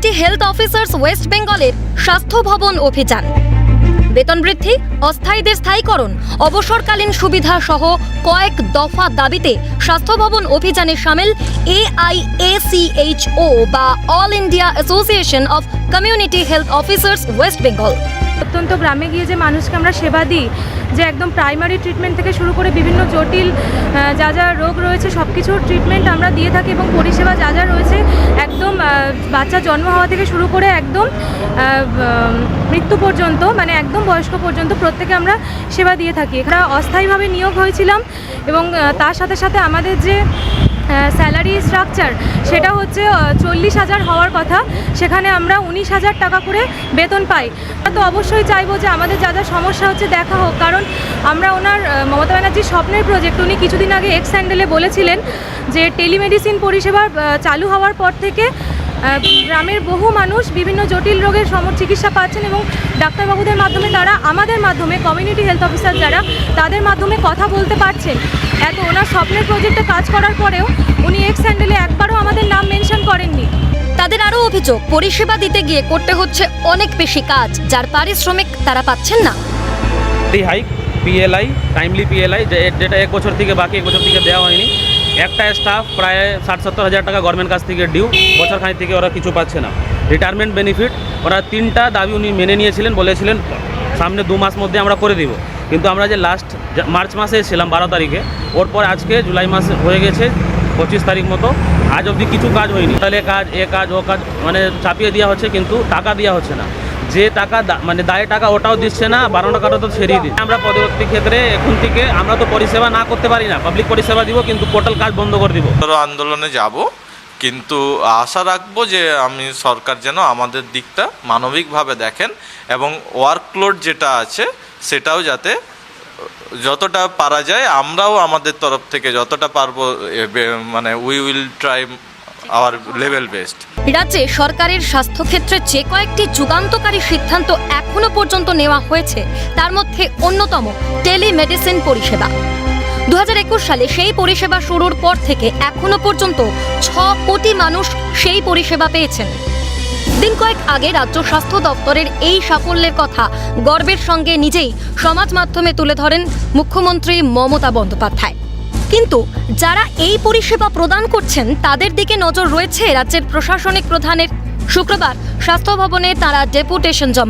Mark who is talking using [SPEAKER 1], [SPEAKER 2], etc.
[SPEAKER 1] Community health officers West বেঙ্গলের স্বাস্থ্য ভবন অভিযান। বেতন বৃদ্ধি, অস্থায়ীদের স্থায়ীকরণ, অবসরকালীন সুবিধা সহ কয়েক দফা দাবিতে স্বাস্থ্য ভবন অভিযানে সামিল AIACHO বা all India association of community health officers West Bengal.
[SPEAKER 2] অত্যন্ত গ্রামে গিয়ে যে মানুষকে আমরা সেবা দিই, যে একদম প্রাইমারি ট্রিটমেন্ট থেকে শুরু করে বিভিন্ন জটিল যা যা রোগ রয়েছে সব কিছুর ট্রিটমেন্ট আমরা দিয়ে থাকি এবং পরিষেবা যা যা রয়েছে একদম বাচ্চা জন্ম হওয়া থেকে শুরু করে একদম মৃত্যু পর্যন্ত, মানে একদম বয়স্ক পর্যন্ত প্রত্যেকে আমরা সেবা দিয়ে থাকি। এখানে অস্থায়ীভাবে নিয়োগ হয়েছিলাম এবং তার সাথে সাথে আমাদের যে স্যালারি স্ট্রাকচার সেটা হচ্ছে 40,000 হওয়ার কথা, সেখানে আমরা 19,000 টাকা করে বেতন পাই। তো অবশ্যই চাইবো যে আমাদের যা যা সমস্যা হচ্ছে দেখা হোক, কারণ আমরা ওনার মমতা ব্যানার্জির স্বপ্নের প্রজেক্ট, উনি কিছুদিন আগে এক্স হ্যান্ডেলে বলেছিলেন যে টেলিমেডিসিন পরিষেবা চালু হওয়ার পর থেকে গ্রামের বহু মানুষ বিভিন্ন জটিল রোগের চিকিৎসা পাচ্ছেন এবং ডাক্তারবাবুদের মাধ্যমে তারা আমাদের মাধ্যমে কমিউনিটি হেলথ অফিসার যারা তাদের মাধ্যমে কথা বলতে পারছেন। এত ওনার স্বপ্নের প্রজেক্টে কাজ করার পরেও উনি এক্স হ্যান্ডেলে একবারও আমাদের নাম মেনশন করেননি।
[SPEAKER 1] তাদের আরও অভিযোগ, পরিষেবা দিতে গিয়ে করতে হচ্ছে অনেক বেশি কাজ, যার পারিশ্রমিক তারা পাচ্ছেন না।
[SPEAKER 3] হাইক PLI, টাইমলি PLI যেটা 1 বছর থেকে বাকি, 1 বছর থেকে দেওয়া হয়নি। একটা স্টাফ প্রায় 60-70 হাজার টাকা গভর্নমেন্ট কাছ থেকে ডিউ, বছরখানিক থেকে ওরা কিছু পাচ্ছে না। রিটায়ারমেন্ট বেনিফিট, ওরা 3টা দাবি উনি মেনে নিয়েছিলেন, বলেছিলেন সামনে 2 মাস মধ্যে আমরা করে দিব। কিন্তু আমরা যে লাস্ট মার্চ মাসে এসেছিলাম 12 তারিখে, ওর পর আজকে জুলাই মাস হয়ে গেছে 25 তারিখ মতো, আজ অবধি কিছু কাজ হয়নি। তাহলে কাজ এ কাজ ও কাজ মানে চাপিয়ে দেওয়া হচ্ছে, কিন্তু টাকা দেওয়া হচ্ছে না। যে টাকা মানে দায়ের টাকা ওটাও দিচ্ছে না, 12 টাকাটা তো ছেড়িয়ে দিচ্ছে। আমরা পরবর্তী ক্ষেত্রে এখন থেকে আমরা তো পরিষেবা না করতে পারি না, পাবলিক পরিষেবা দিব, কিন্তু পোর্টাল কাজ বন্ধ করে দিব।
[SPEAKER 4] আন্দোলনে যাব, কিন্তু আশা রাখবো যে আমি সরকার যেন আমাদের দিকটা মানবিকভাবে দেখেন এবং ওয়ার্কলোড যেটা আছে সেটাও যাতে যতটা পারা যায় আমরাও আমাদের তরফ থেকে যতটা পারবো মানে we will try our level best.
[SPEAKER 1] রাজ্যে সরকারের স্বাস্থ্যক্ষেত্রে যে কয়েকটি যুগান্তকারী সিদ্ধান্ত এখনো পর্যন্ত নেওয়া হয়েছে তার মধ্যে অন্যতম টেলিমেডিসিন পরিষেবা। 2021 সালে সেই পরিষেবা শুরুর পর থেকে এখনো পর্যন্ত 6 কোটি মানুষ সেই পরিষেবা পেয়েছেন। দিন কয়েক আগে রাজ্য স্বাস্থ্য দপ্তরের এই সাফল্যের কথা গর্বের সঙ্গে নিজেই সমাজ মাধ্যমে তুলে ধরেন মুখ্যমন্ত্রী মমতা বন্দ্যোপাধ্যায়। কিন্তু যারা এই পরিষেবা প্রদান করছেন তাদের দিকে নজর রয়েছে রাজ্যের প্রশাসনিক প্রধানের। শুক্রবার স্বাস্থ্য ভবনে তারা ডেপুটেশন জমা